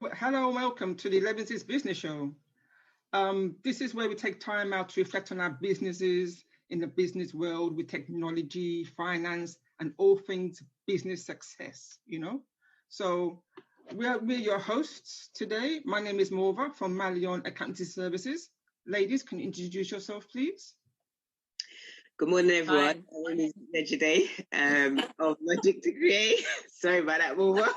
Well, hello and welcome to the Elevenses Business Show. This is where we take time out to reflect on our businesses in the business world with technology, finance, and all things business success, So we're your hosts today. My name is Morva from Malion Accountancy Services. Ladies, can you introduce yourself, please? Good morning, everyone. My name is Day of Logic to Create. Sorry about that, Morva.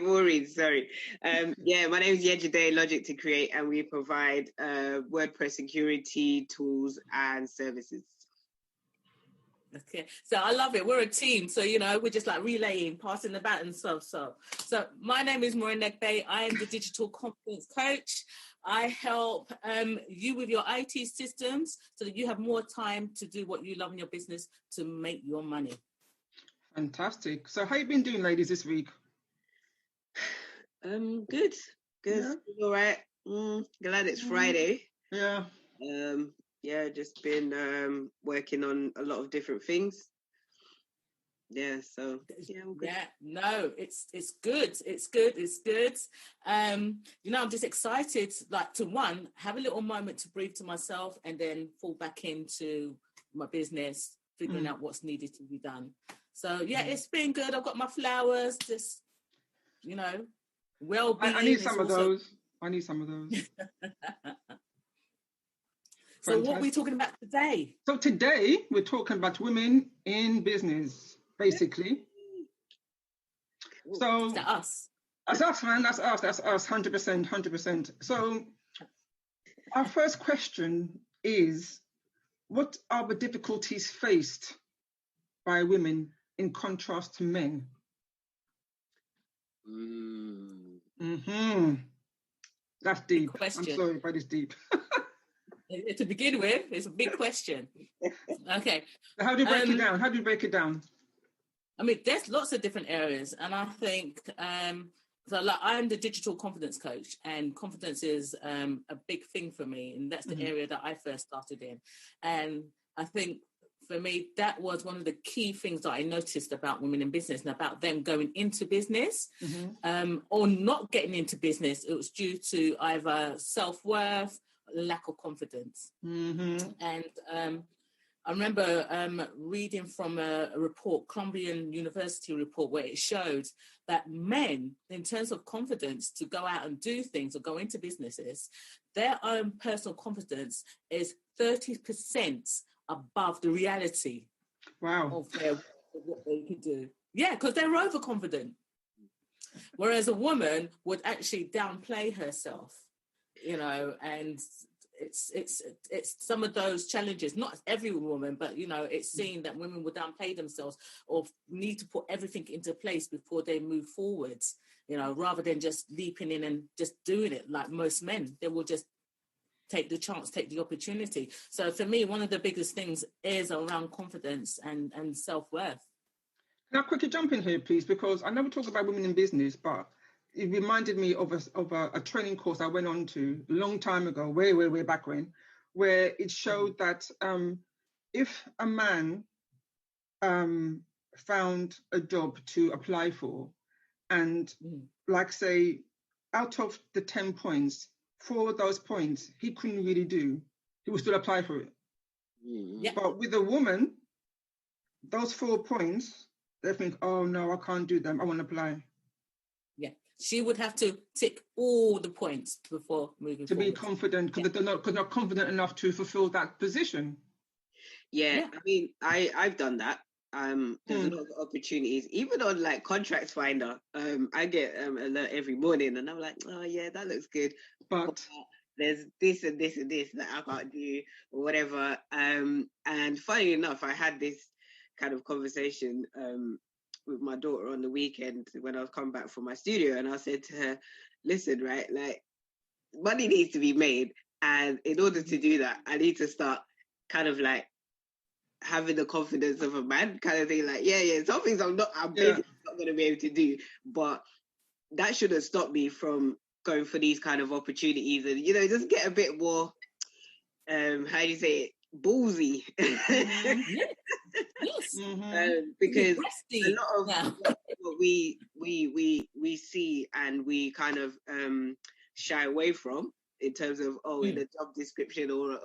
Maureen, sorry. My name is Yejiday, Logic to Create, and we provide WordPress security tools and services. Okay, so I love it. We're a team, so we're just like relaying, passing the baton. So my name is Maureen Negbay. I am the digital confidence coach. I help you with your IT systems so that you have more time to do what you love in your business to make your money. Fantastic. So how you been doing, ladies, this week? Good. Yeah. All right. Glad it's Friday. Yeah. Just been working on a lot of different things. Yeah, so I'm good. Yeah, no, it's good. It's good. I'm just excited, like, to have a little moment to breathe to myself and then fall back into my business, figuring out what's needed to be done. So it's been good. I've got my flowers, just well-being. I need some of those. So what are we talking about today? So today we're talking about women in business, basically. So that's us. That's us, man. That's us. 100%. So our first question is, what are the difficulties faced by women in contrast to men? That's deep. I'm sorry, but it's deep. To begin with, it's a big question. Okay. How do you break it down? I mean, there's lots of different areas, and I think I'm the digital confidence coach, and confidence is a big thing for me, and that's the area that I first started in. And I think for me, that was one of the key things that I noticed about women in business and about them going into business or not getting into business. It was due to either self-worth, lack of confidence. And I remember reading from a report, Columbian University report, where it showed that men, in terms of confidence to go out and do things or go into businesses, their own personal confidence is 30% above the reality of what they can do. Yeah, because they're overconfident. Whereas a woman would actually downplay herself, and it's some of those challenges, not every woman, but it's seen that women will downplay themselves or need to put everything into place before they move forwards, rather than just leaping in and just doing it like most men. They will just take the chance, take the opportunity. So for me, one of the biggest things is around confidence and self-worth. Can I quickly jump in here, please? Because I know we talk about women in business, but it reminded me of a training course I went on to a long time ago, way back when, where it showed that if a man found a job to apply for, and like say, out of the 10 points, 4 of those points he couldn't really do, he would still apply for it. Yeah. But with a woman, those 4 points, they think, oh no, I can't do them, I won't apply. Yeah, she would have to tick all the points before moving to forward. Be confident, because they're not confident enough to fulfill that position. Yeah. I mean, I've done that. There's a lot of opportunities, even on like Contracts Finder. I get alert every morning, and I'm like, oh yeah, that looks good, but there's this and this and this that I can't do or whatever. And funny enough, I had this kind of conversation with my daughter on the weekend when I was coming back from my studio, and I said to her, listen, right, like, money needs to be made, and in order to do that, I need to start kind of like having the confidence of a man, kind of thing. Like, some things I'm basically not going to be able to do, but that shouldn't stop me from going for these kind of opportunities and, just get a bit more, how do you say it, ballsy. Yes. Because a lot of what we see and we kind of shy away from in terms of in a job description or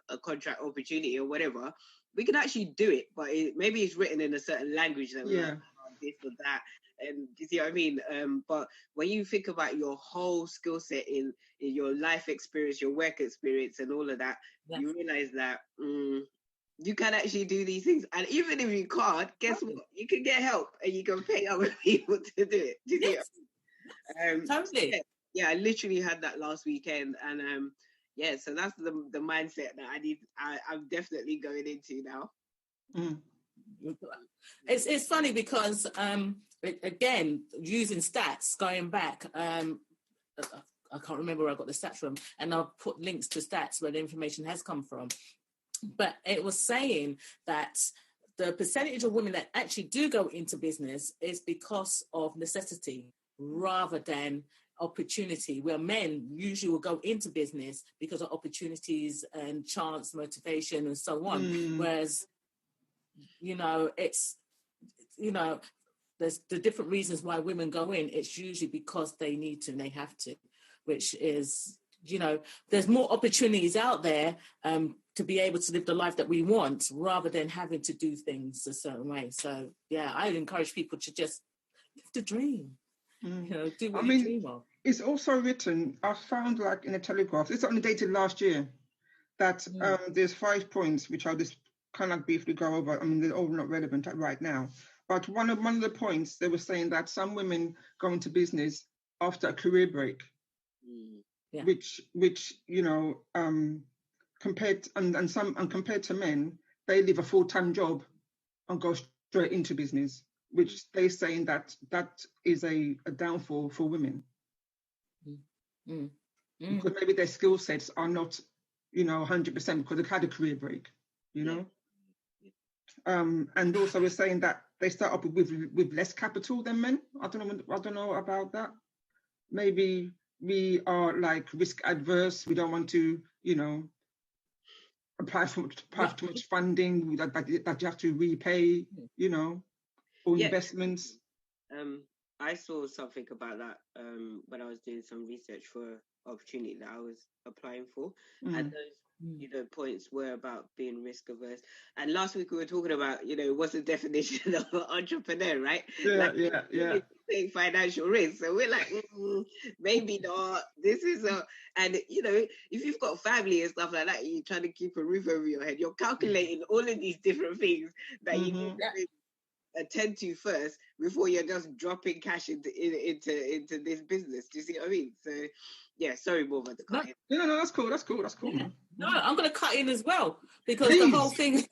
a contract opportunity or whatever, we can actually do it, but maybe it's written in a certain language that we're like, this or that, and you see what I mean. But when you think about your whole skill set in your life experience, your work experience, and all of that, you realize that you can actually do these things. And even if you can't, guess what? You can get help and you can pay other people to do it. Do you see totally. I literally had that last weekend, and so that's the mindset that I'm definitely going into now. It's funny because again, using stats, going back, I can't remember where I got the stats from, and I'll put links to stats where the information has come from. But it was saying that the percentage of women that actually do go into business is because of necessity rather than opportunity, where men usually will go into business because of opportunities and chance, motivation, and so on. Whereas, it's, there's the different reasons why women go in. It's usually because they need to and they have to, which is, there's more opportunities out there to be able to live the life that we want rather than having to do things a certain way. So, I would encourage people to just live the dream. Do what you dream of. It's also written, I found like in a Telegraph, it's only dated last year, that there's 5 points, which I'll just kind of briefly go over. I mean, they're all not relevant right now. But one of the points, they were saying that some women go into business after a career break. Which compared to men, they leave a full-time job and go straight into business, which they're saying that is a downfall for women. Because maybe their skill sets are not 100% because they've had a career break, and also we're saying that they start up with less capital than men. I don't know about that. Maybe we are like risk adverse. We don't want to, apply for too much funding that you have to repay, or investments. I saw something about that when I was doing some research for an opportunity that I was applying for, and those points were about being risk averse. And last week we were talking about what's the definition of an entrepreneur, right? Take financial risk. So we're like, maybe not. This is and if you've got family and stuff like that, you're trying to keep a roof over your head. You're calculating all of these different things that you need to attend to first before you're just dropping cash into this business. Do you see what I mean? So sorry, Morvan, to cut in. No, that's cool. Yeah. No, I'm going to cut in as well because the whole thing.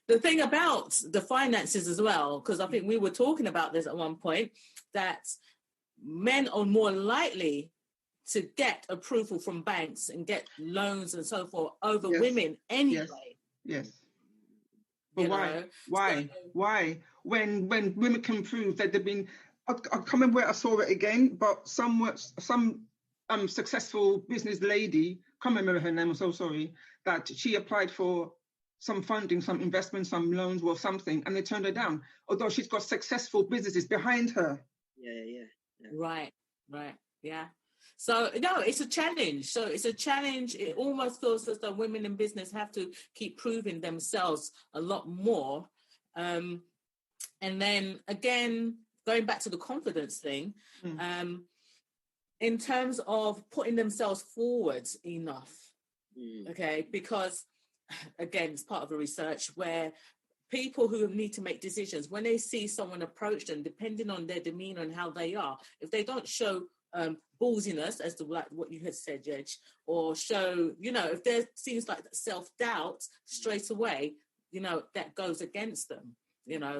The thing about the finances as well, because I think we were talking about this at one point, that men are more likely to get approval from banks and get loans and so forth over women anyway. Yes. But why? When women can prove that they've been, I can't remember where I saw it again, but some successful business lady, can't remember her name, I'm so sorry, that she applied for some funding, some investment, some loans or something, and they turned her down, although she's got successful businesses behind her. Right, yeah. So, no, it's a challenge. It almost feels as though women in business have to keep proving themselves a lot more. And then, again, going back to the confidence thing, in terms of putting themselves forward enough, okay? Because, again, it's part of the research where people who need to make decisions, when they see someone approach them, depending on their demeanour and how they are, if they don't show ballsiness, as to like what you had said, Jedge, or show, if there seems like self-doubt straight away, that goes against them,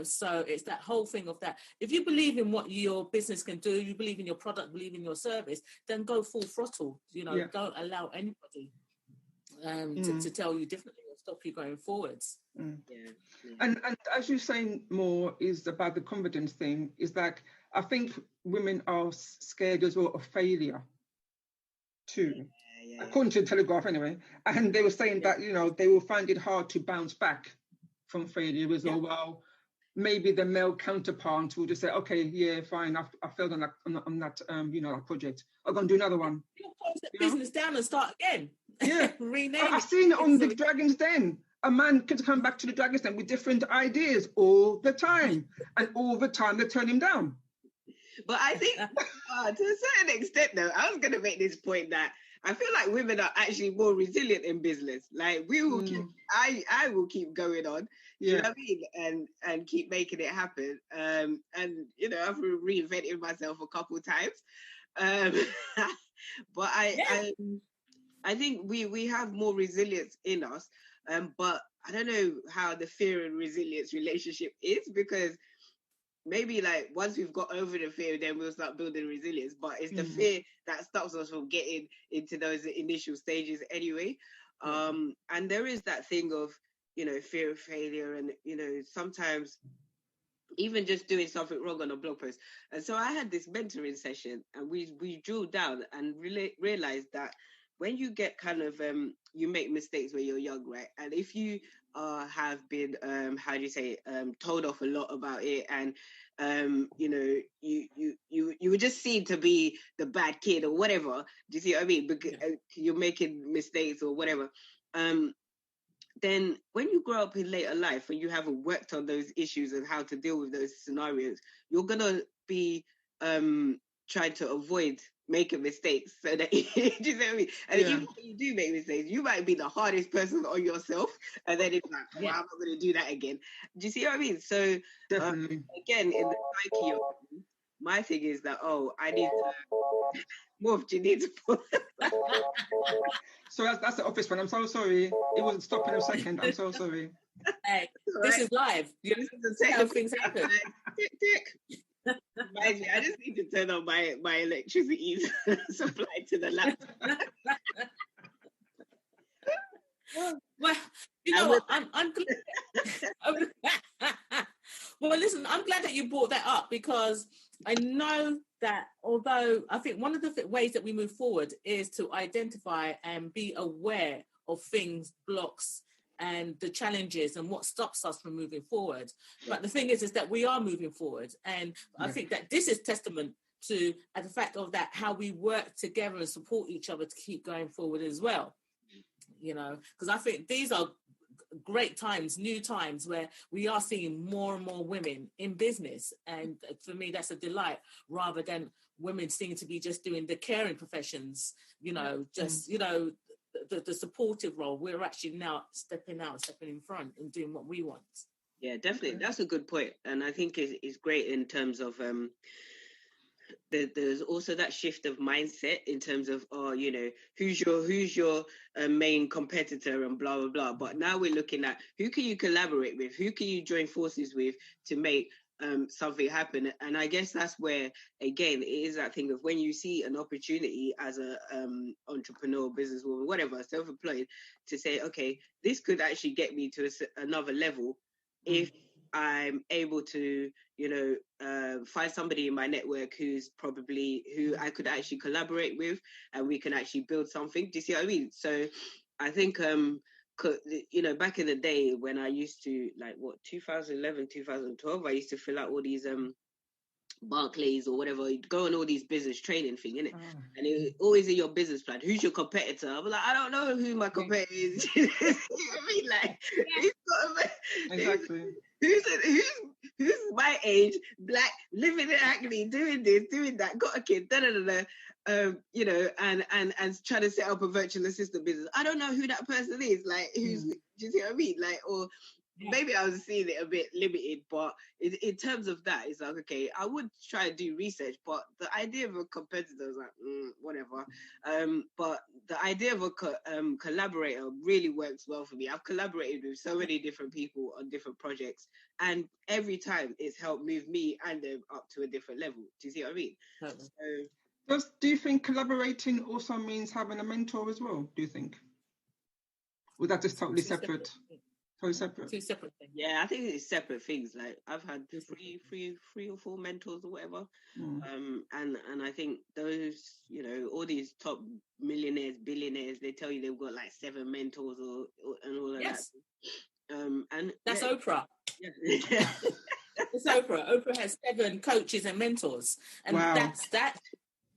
so it's that whole thing of that. If you believe in what your business can do, you believe in your product, believe in your service, then go full throttle, don't allow anybody to tell you differently or stop you going forwards. And as you're saying more is about the confidence thing, is that I think women are scared as well of failure too, according to the Telegraph anyway. And they were saying that, they will find it hard to bounce back from failure as well. maybe the male counterpart will just say, okay, yeah, fine, I failed on that, that project. I'm going to do another one. You'll close the business down and start again. Yeah. Rename I've seen it on the Dragon's Den. A man could come back to the Dragon's Den with different ideas all the time. And all the time they turn him down. But I think to a certain extent, though, I was going to make this point that I feel like women are actually more resilient in business. Like we will keep, I will keep going on. You know what I mean? And keep making it happen. And I've reinvented myself a couple of times. But I think we have more resilience in us. But I don't know how the fear and resilience relationship is, because maybe like once we've got over the fear, then we'll start building resilience. But it's the fear that stops us from getting into those initial stages anyway. And there is that thing of, fear of failure, and, sometimes even just doing something wrong on a blog post. And so I had this mentoring session, and we drilled down and realized that when you get kind of, you make mistakes when you're young, right? And if you have been, told off a lot about it, and, you would just seem to be the bad kid or whatever. Do you see what I mean? Because you're making mistakes or whatever. Then when you grow up in later life and you haven't worked on those issues and how to deal with those scenarios, you're going to be trying to avoid making mistakes, so that do you know what I mean? And even when you do make mistakes, you might be the hardest person on yourself, and then it's like, I'm not going to do that again. Do you see what I mean? So definitely, again, in the psyche of my thing is that, I need to move. You need to pull. So that's the office one. I'm so sorry. It wasn't stopping a second. I'm so sorry. Hey, this is live. This is how things happen. Tick. I just need to turn on my electricity supply to the laptop. Well, what? I'm glad. Well, listen, I'm glad that you brought that up, because I know that although I think one of the ways that we move forward is to identify and be aware of things, blocks, and the challenges and what stops us from moving forward. But the thing is that we are moving forward. And I think that this is testament to the fact of that, how we work together and support each other to keep going forward as well. Because I think these are great times, new times, where we are seeing more and more women in business. And for me, that's a delight, rather than women seem to be just doing the caring professions, the supportive role. We're actually now stepping in front and doing what we want. Yeah, definitely. That's a good point. And I think it's great in terms of there's also that shift of mindset in terms of, who's your main competitor and blah, blah, blah. But now we're looking at who can you collaborate with? Who can you join forces with to make something happen? And I guess that's where, again, it is that thing of when you see an opportunity as a entrepreneur, businesswoman, whatever, self-employed, to say, okay, this could actually get me to another level if I'm able to, find somebody in my network who I could actually collaborate with, and we can actually build something. Do you see what I mean? So I think, back in the day when I used to, 2011, 2012, I used to fill out all these Barclays or whatever, you'd go on all these business training thing, innit? And it always in your business plan, who's your competitor? I'm like, I don't know who my competitor is. You know what I mean? Like, exactly. Who's my age, black, living in Hackney, doing this, doing that, got a kid, and trying to set up a virtual assistant business. I don't know who that person is. Like, who's? Do you see what I mean? Like, or maybe I was seeing it a bit limited, but in terms of that, it's like, okay, I would try to do research, but the idea of a competitor is like, whatever. But the idea of a collaborator really works well for me. I've collaborated with so many different people on different projects, and every time it's helped move me and them up to a different level. Do you see what I mean? Do you think collaborating also means having a mentor as well? Do you think? Or that is totally separate? Totally separate. Two separate things. Yeah, I think it's separate things. Like I've had three or four mentors or whatever, and I think those, all these top millionaires, billionaires, they tell you they've got like 7 mentors and all of that. And that's Oprah. Yeah. It's Oprah. Oprah has 7 coaches and mentors, and wow. that's that.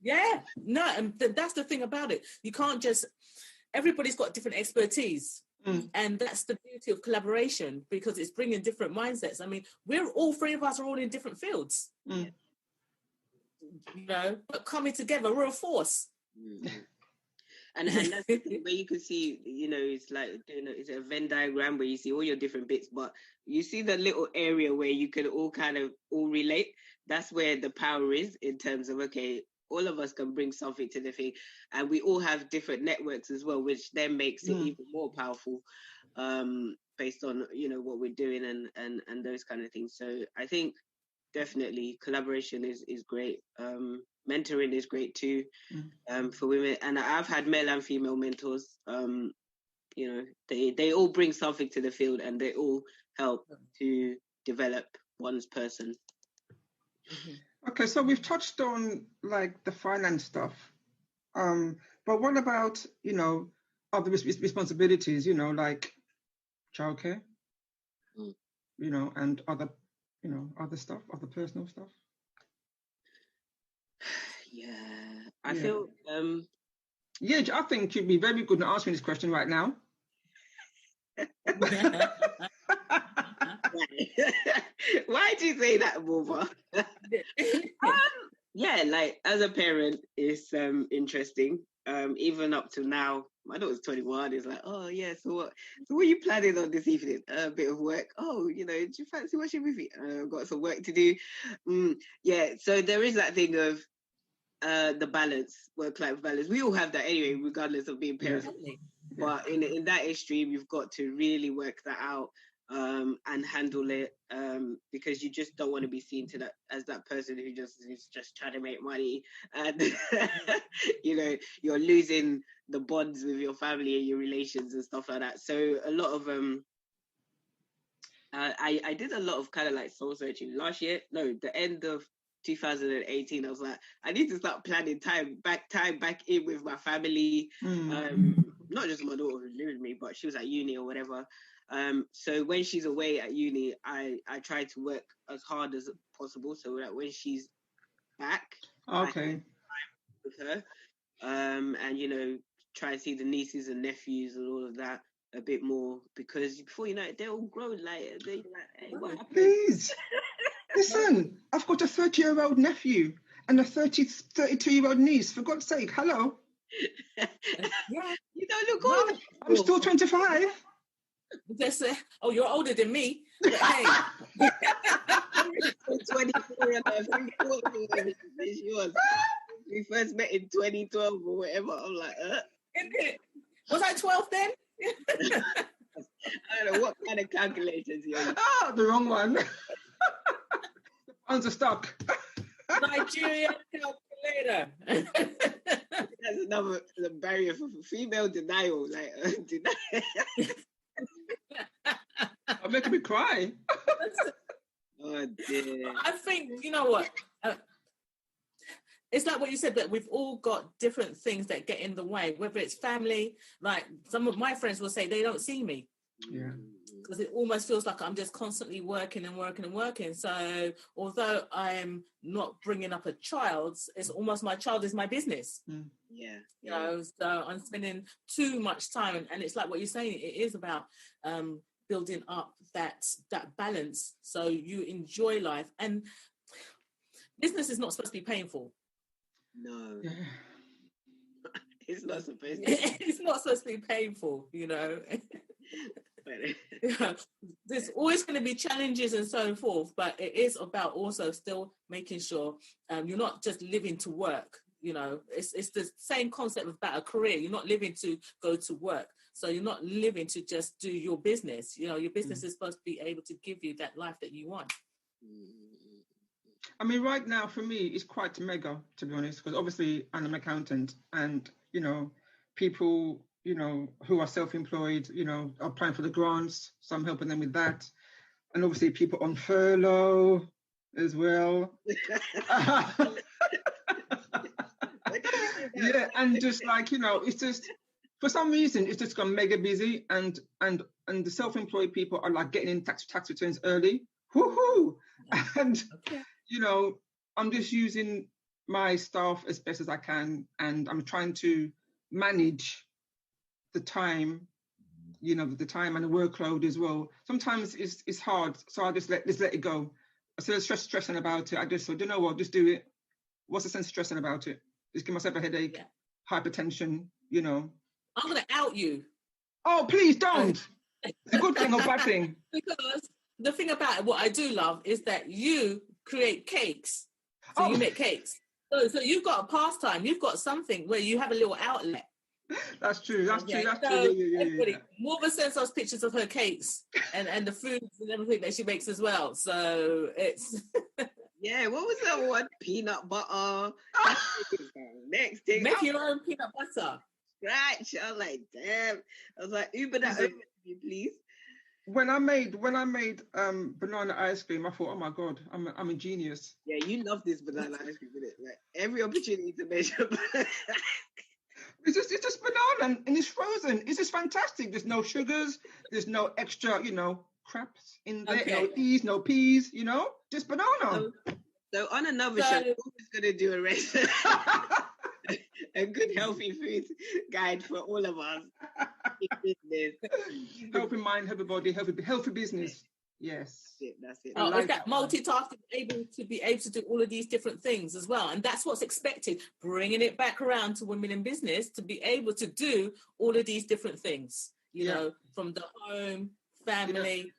Yeah, no, and that's the thing about it. You can't just. Everybody's got different expertise, and that's the beauty of collaboration because it's bringing different mindsets. I mean, we're all 3 of us are all in different fields, you know, but coming together, we're a force. And that's the thing where you can see, you know, it's like, you know, it's a Venn diagram where you see all your different bits, but you see the little area where you can all kind of all relate. That's where the power is in terms of, okay, all of us can bring something to the thing, and we all have different networks as well, which then makes it even more powerful, based on, you know, what we're doing and those kind of things. So I think definitely collaboration is great. Mentoring is great too, for women, and I've had male and female mentors. You know, they all bring something to the field, and they all help to develop one's person. Okay, so we've touched on like the finance stuff, but what about, you know, other responsibilities, you know, like childcare, you know, and other, you know, other stuff, other personal stuff? I feel yeah, I think you'd be very good at answering this question right now. Why do you say that, Mova? Yeah, like as a parent, it's interesting. Even up to now, my daughter's 21. It's like, oh yeah, so what are you planning on this evening? A bit of work. Oh, you know, do you fancy watching a movie? I've got some work to do. Yeah, so there is that thing of the balance, work-life balance. We all have that anyway, regardless of being parents. But in that extreme, you've got to really work that out. And handle it, because you just don't want to be seen to that as that person who is just trying to make money, and you know, you're losing the bonds with your family and your relations and stuff like that. So a lot of I did a lot of kind of like soul searching last year. No, the end of 2018. I was like, I need to start planning time back in with my family. Not just my daughter who lived with me, but she was at uni or whatever. So when she's away at uni, I try to work as hard as possible so that when she's back, I can time with her, and you know, try and see the nieces and nephews and all of that a bit more, because before you know it, they're all grown. Like they're like, hey, what happened? Please, listen, I've got a 30-year-old nephew and a 32-year-old niece. For God's sake, hello. You don't look old. I'm still 25. Oh, you're older than me. But hey. 24 and I think yours. We first met in 2012 or whatever. I'm like, Was I 12 then? I don't know what kind of calculations you're using. Oh, the wrong one. On the stock. Nigerian calculator. That's another barrier for female denial. Like, I'm making me cry. Oh dear. I think, you know what? It's like what you said, that we've all got different things that get in the way, whether it's family. Like some of my friends will say they don't see me. Yeah. Because it almost feels like I'm just constantly working and working and working. So although I'm not bringing up a child, it's almost my child is my business. Yeah. You know, so I'm spending too much time. And it's like what you're saying, it is about building up that balance so you enjoy life. And business is not supposed to be painful. No. It's not supposed to. It's not supposed to be painful, you know. There's always going to be challenges and so forth, but it is about also still making sure you're not just living to work. You know, it's the same concept about a career. You're not living to go to work, so you're not living to just do your business. You know, your business is supposed to be able to give you that life that you want. I mean, right now for me, it's quite mega, to be honest, because obviously I'm an accountant, and you know, people, you know, who are self-employed, you know, are applying for the grants, so I'm helping them with that, and obviously people on furlough as well. Yeah, and just like, you know, it's just for some reason it's just gone mega busy, and the self-employed people are like getting in tax returns early. Woohoo! And, I'm just using my staff as best as I can, and I'm trying to manage the time, the time and the workload as well. Sometimes it's hard, so I just let it go. Instead of stressing about it, I just thought, you know what, just do it. What's the sense of stressing about it? Just give myself a headache, hypertension, I'm going to out you. Oh, please don't. It's a good thing or bad thing? Because the thing about what I do love is that you create cakes. So you make cakes. So you've got a pastime. You've got something where you have a little outlet. That's true. That's true. Everybody, Morva sends us pictures of her cakes and the foods and everything that she makes as well. So it's yeah. What was that one? Peanut butter. Next thing, make your own peanut butter. Scratch. I was like, damn. I was like, Uber that over to me, please. When I made banana ice cream, I thought, oh my God, I'm a genius. Yeah, you love this banana ice cream, isn't it? Like every opportunity to measure. It's just banana and it's frozen. It's just fantastic. There's no sugars. There's no extra, craps in there. Okay. No E's, no P's. Just banana. So on another show, we're going to do a race. A good healthy food guide for all of us. Healthy mind, healthy body, healthy business. Yes. That's it. Oh, like that multitasking, able to do all of these different things as well. And that's what's expected, bringing it back around to women in business to be able to do all of these different things, from the home, family.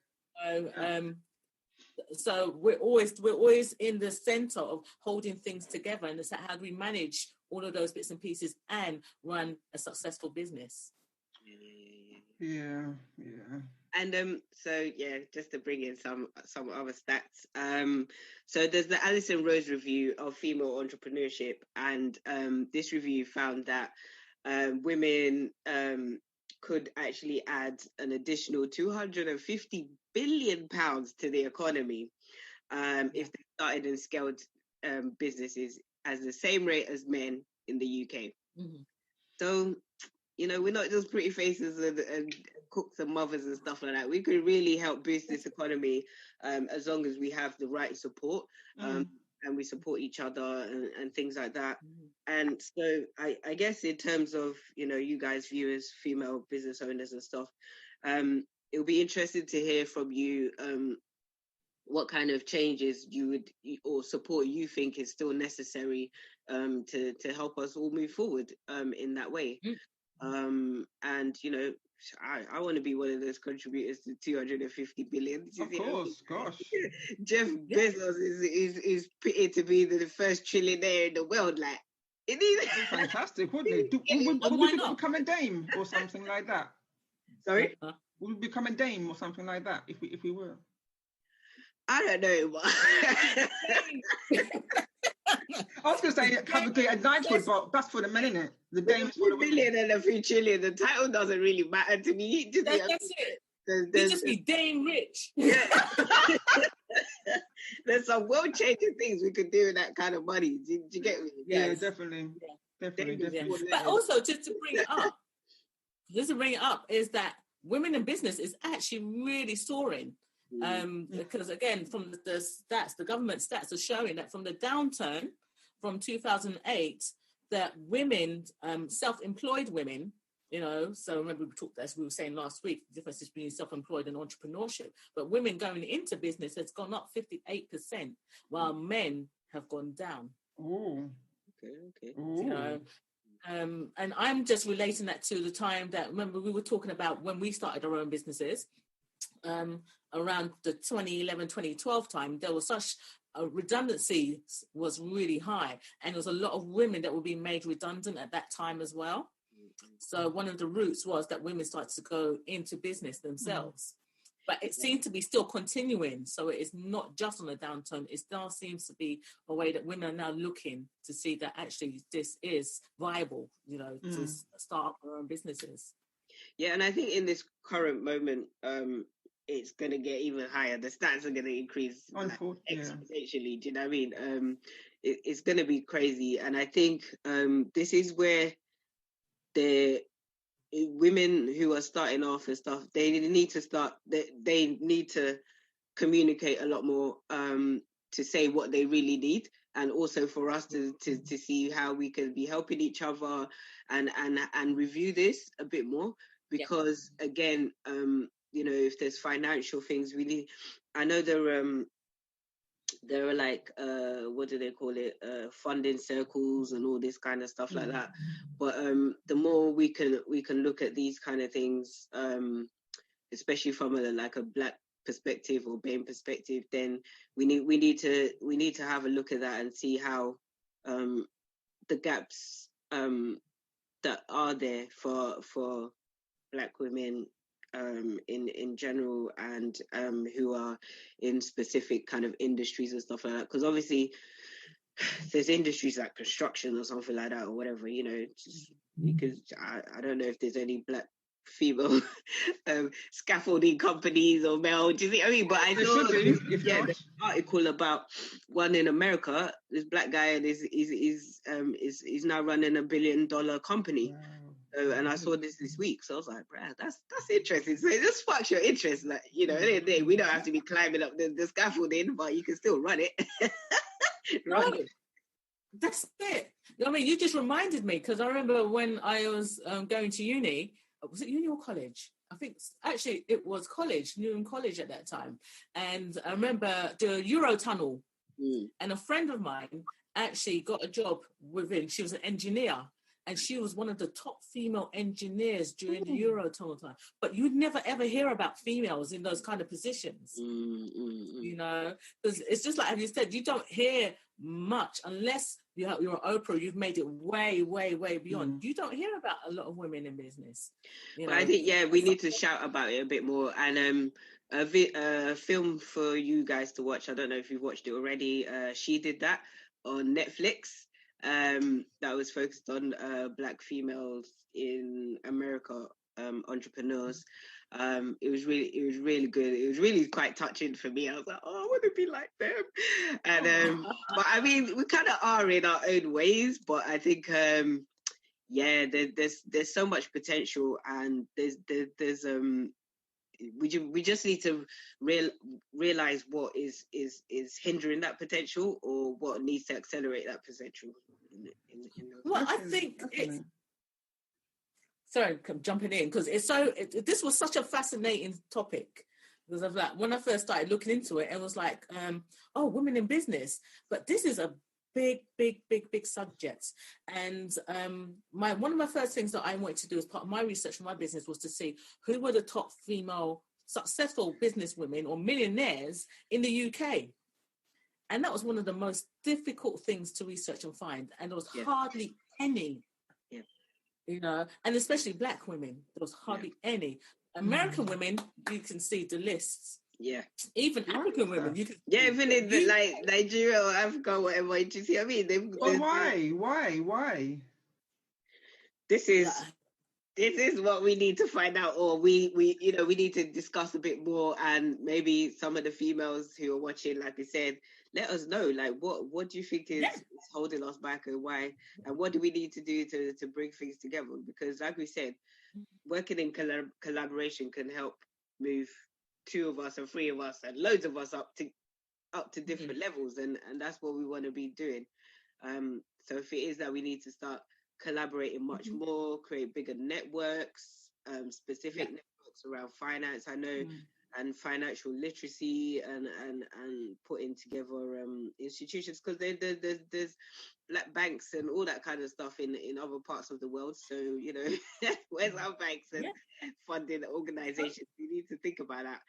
So we're always in the center of holding things together. And it's how do we manage all of those bits and pieces and run a successful business. Yeah. And just to bring in some other stats. So there's the Alison Rose review of female entrepreneurship, and this review found that women could actually add an additional £250 billion to the economy if they started and scaled businesses as the same rate as men in the UK. Mm-hmm. So, we're not just pretty faces and cooks and mothers and stuff like that. We could really help boost this economy as long as we have the right support and we support each other and things like that. And so I guess in terms of, you guys viewers, female business owners and stuff, it'll be interesting to hear from you what kind of changes or support you think is still necessary to help us all move forward in that way. And I want to be one of those contributors to 250 billion. Of course, gosh. Jeff Bezos is pitted to be the first trillionaire in the world. Like, it is fantastic, wouldn't it? Would we become a dame or something like that? Sorry, would we become a dame or something like that if we were? I don't know. I was going to say a knighthood, but that's for the men, isn't it? The dames for the women. 3 billion and a few trillion. The title doesn't really matter to me. That's it. You just be damn rich. Yeah. There's some world-changing things we could do with that kind of money. Do you get me? Yes. Yeah, definitely. But also, just to bring it up, is that women in business is actually really soaring. Because again, from the stats, the government stats are showing that from the downturn from 2008, that women, self-employed women, so remember as we were saying last week, the difference between self-employed and entrepreneurship, but women going into business has gone up 58%, while men have gone down. Oh, okay. And I'm just relating that to the time that, remember, we were talking about when we started our own businesses, around the 2011, 2012 time, there was such redundancy was really high, and there was a lot of women that were being made redundant at that time as well. So one of the routes was that women started to go into business themselves. But it seemed to be still continuing. So it is not just on a downturn. It still seems to be a way that women are now looking to see that actually this is viable, to start up their own businesses. Yeah, and I think in this current moment, it's going to get even higher. The stats are going to increase exponentially. Do you know what I mean? It's going to be crazy. And I think this is where the women who are starting off and stuff, they need to communicate a lot more, to say what they really need, and also for us to see how we can be helping each other, and review this a bit more, because again, if there's financial things, really, I know there are like what do they call it, funding circles and all this kind of stuff like that, but the more we can look at these kind of things, especially from a black perspective or BAME perspective, then we need to have a look at that and see how the gaps that are there for Black women in general, and who are in specific kind of industries and stuff like that. Because obviously there's industries like construction or something like that, or whatever, because I don't know if there's any Black female scaffolding companies or male, do you see what I mean? But I saw the article about one in America, this Black guy, and is now running $1 billion company. Wow. And I saw this week, so I was like, "Brad, that's interesting." So it just sparks your interest, like, at the end of the day, we don't have to be climbing up the scaffolding, but you can still run it. Right. That's it. I mean, you just reminded me, because I remember when I was going to uni. Was it uni or college? I think actually it was college, Newham College at that time. And I remember the Eurotunnel, and a friend of mine actually got a job within. She was an engineer, and she was one of the top female engineers during the Eurotunnel time. But you'd never ever hear about females in those kind of positions, because it's just like you said, you don't hear much unless you're Oprah. You've made it way, way, way beyond. You don't hear about a lot of women in business. But I think we need to shout about it a bit more. And a film for you guys to watch. I don't know if you've watched it already. She Did That on Netflix. That was focused on Black females in America, entrepreneurs. It was really good. It was really quite touching for me. I was like, oh, I want to be like them. And but I mean, we kind of are in our own ways. But I think there's so much potential, and there's we just need to realize what is hindering that potential, or what needs to accelerate that potential. Well, I think it's... Sorry, I'm jumping in, because this was such a fascinating topic, because of that, when I first started looking into it, it was like, women in business. But this is a big subject. And one of my first things that I wanted to do as part of my research for my business was to see who were the top female successful businesswomen or millionaires in the UK. And that was one of the most difficult things to research and find. And there was hardly any, and especially Black women, there was hardly any. American women, you can see the lists. Yeah. Even African women, you can... Yeah, even in like Nigeria or Africa or whatever, you see what I mean? Why? This is what we need to find out, or we need to discuss a bit more, and maybe some of the females who are watching, like I said, let us know, like, what do you think is holding us back, and why, and what do we need to do to bring things together? Because like we said, working in collaboration can help move two of us and three of us and loads of us up to different levels, and that's what we want to be doing. So if it is that we need to start collaborating much more, create bigger networks, specific networks around finance, I know, and financial literacy, and putting together institutions, because there's Black banks and all that kind of stuff in other parts of the world. So, where's our banks and funding organizations? We need to think about that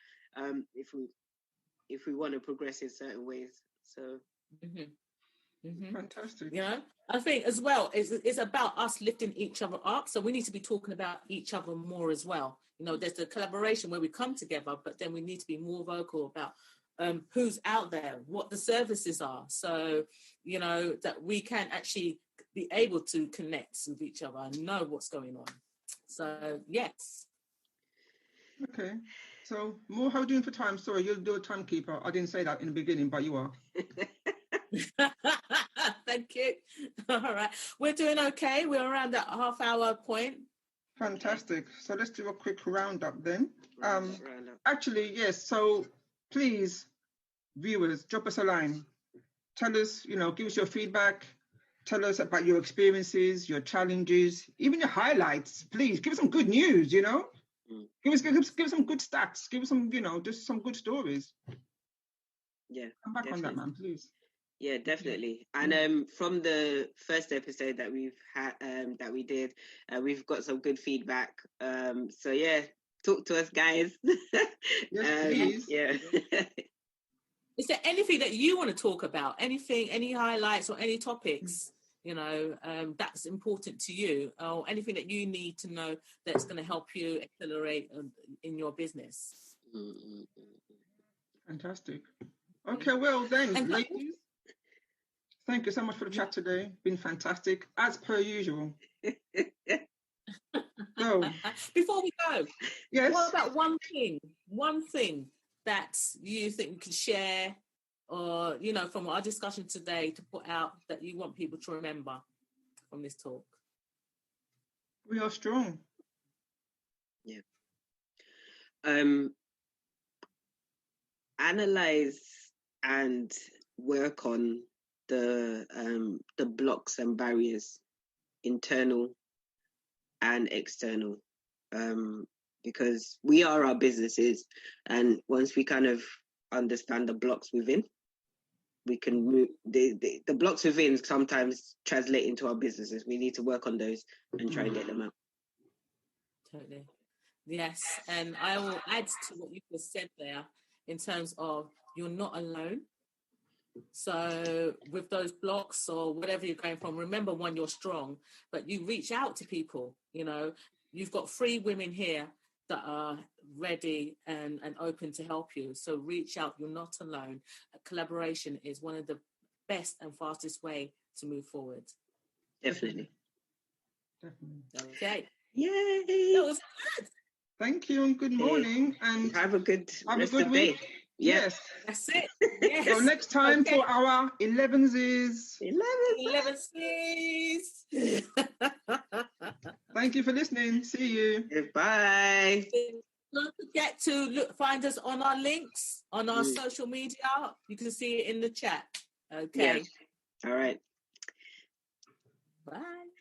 if we want to progress in certain ways. So fantastic. I think as well, it's about us lifting each other up. So we need to be talking about each other more as well. There's the collaboration where we come together, but then we need to be more vocal about who's out there, what the services are. So, that we can actually be able to connect with each other and know what's going on. So, yes. Okay. So, Mo, how are you doing for time? Sorry, you'll do a timekeeper. I didn't say that in the beginning, but you are. Thank you. All right. We're doing okay. We're around that half-hour point. Fantastic. So let's do a quick roundup then. Actually, yes. So please, viewers, drop us a line. Tell us, give us your feedback. Tell us about your experiences, your challenges, even your highlights. Please give us some good news, Give us some good stats. Give us some, just some good stories. Yeah. Come back definitely. on that, man, please. Yeah, definitely. And from the first episode that we've had, that we did, we've got some good feedback. So yeah, talk to us, guys. Yes, please. Yeah. Is there anything that you want to talk about? Anything, any highlights or any topics, that's important to you, or anything that you need to know that's going to help you accelerate in your business? Fantastic. Okay, well then, ladies, thank you so much for the chat today. Been fantastic, as per usual. So, before we go, yes. What about one thing that you think we could share, or from our discussion today, to put out that you want people to remember from this talk? We are strong. Yeah. Analyze and work on the blocks and barriers, internal and external, because we are our businesses, and once we kind of understand the blocks within, we can move the blocks within sometimes translate into our businesses. We need to work on those and try and get them out. Totally. Yes, and I will add to what you just said there in terms of you're not alone. So with those blocks or whatever you're going from, remember, one, you're strong, but you reach out to people. You've got 3 women here that are ready and open to help you. So reach out. You're not alone. Collaboration is one of the best and fastest way to move forward. Definitely. Okay. Yay! That was good. Thank you and good morning, and have a good week. Day. Yes. That's it. Yes. So next time for our 11s. 11s. Thank you for listening. See you. Goodbye. Don't forget to find us on our links on our social media. You can see it in the chat. Okay. Yes. All right. Bye.